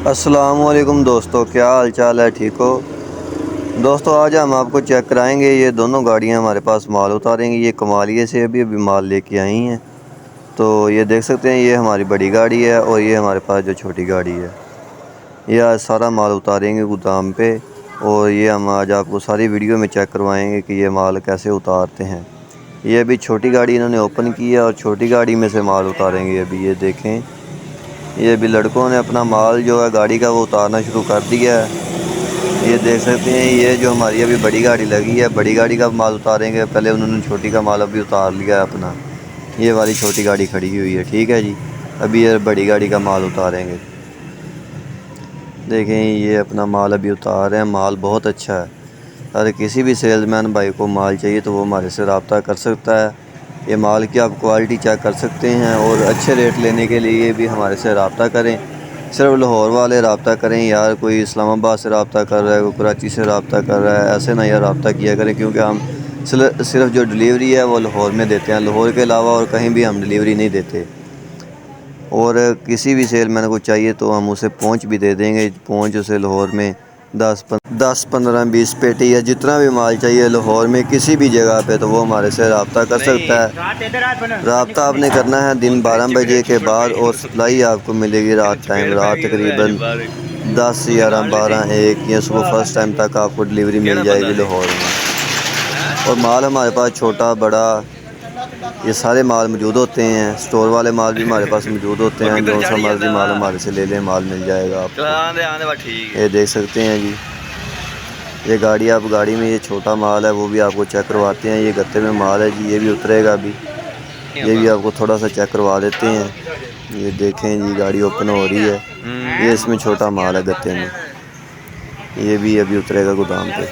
السلام علیکم دوستو، کیا حال چال ہے؟ ٹھیک ہو دوستو؟ آج ہم آپ کو چیک کرائیں گے، یہ دونوں گاڑیاں ہمارے پاس مال اتاریں گی۔ یہ کمالیے سے ابھی مال لے کے آئی ہیں، تو یہ دیکھ سکتے ہیں، یہ ہماری بڑی گاڑی ہے اور یہ ہمارے پاس جو چھوٹی گاڑی ہے۔ یہ آج سارا مال اتاریں گے گودام پہ، اور یہ ہم آج آپ کو ساری ویڈیو میں چیک کروائیں گے کہ یہ مال کیسے اتارتے ہیں۔ یہ ابھی چھوٹی گاڑی انہوں نے اوپن کی ہے اور چھوٹی گاڑی میں سے مال اتاریں گے ابھی۔ یہ دیکھیں، یہ ابھی لڑکوں نے اپنا مال جو ہے گاڑی کا وہ اتارنا شروع کر دیا ہے۔ یہ دیکھ سکتے ہیں، یہ جو ہماری ابھی بڑی گاڑی لگی ہے، بڑی گاڑی کا مال اتاریں گے۔ پہلے انہوں نے چھوٹی کا مال ابھی اتار لیا ہے اپنا، یہ والی چھوٹی گاڑی کھڑی ہوئی ہے، ٹھیک ہے جی۔ ابھی یہ بڑی گاڑی کا مال اتاریں گے۔ دیکھیں، یہ اپنا مال ابھی اتار رہے ہیں۔ مال بہت اچھا ہے، اگر کسی بھی سیلز مین بھائی کو مال چاہیے تو وہ ہمارے سے رابطہ کر سکتا ہے۔ یہ مال کی آپ کوالٹی چیک کر سکتے ہیں، اور اچھے ریٹ لینے کے لیے بھی ہمارے سے رابطہ کریں۔ صرف لاہور والے رابطہ کریں، یار کوئی اسلام آباد سے رابطہ کر رہا ہے، کوئی کراچی سے رابطہ کر رہا ہے، ایسے نہ یار رابطہ کیا کریں، کیونکہ ہم صرف جو ڈیلیوری ہے وہ لاہور میں دیتے ہیں۔ لاہور کے علاوہ اور کہیں بھی ہم ڈیلیوری نہیں دیتے۔ اور کسی بھی سیل مین کو چاہیے تو ہم اسے پہنچ بھی دے دیں گے۔ پہنچ اسے لاہور میں 10-15-20 پیٹی یا جتنا بھی مال چاہیے لاہور میں کسی بھی جگہ پہ، تو وہ ہمارے سے رابطہ کر سکتا ہے۔ رابطہ آپ نے کرنا ہے دن 12 بجے کے بعد، اور سپلائی آپ کو ملے گی رات ٹائم، رات تقریباً 10 11 12 1 یا صبح فرسٹ ٹائم تک آپ کو ڈیلیوری مل جائے گی لاہور میں۔ اور مال ہمارے پاس چھوٹا بڑا یہ سارے مال موجود ہوتے ہیں۔ سٹور والے مال بھی ہمارے پاس موجود ہوتے ہیں، جو سا مرضی مال ہمارے سے لے لیں، مال مل جائے گا آپ کو۔ یہ دیکھ سکتے ہیں جی، یہ گاڑی میں یہ چھوٹا مال ہے، وہ بھی آپ کو چیک کرواتے ہیں۔ یہ گتے میں مال ہے جی، یہ بھی اترے گا ابھی، یہ بھی آپ کو تھوڑا سا چیک کروا دیتے ہیں۔ یہ دیکھیں جی، گاڑی اوپن ہو رہی ہے، یہ اس میں چھوٹا مال ہے گتے میں، یہ بھی ابھی اترے گا گودام پہ۔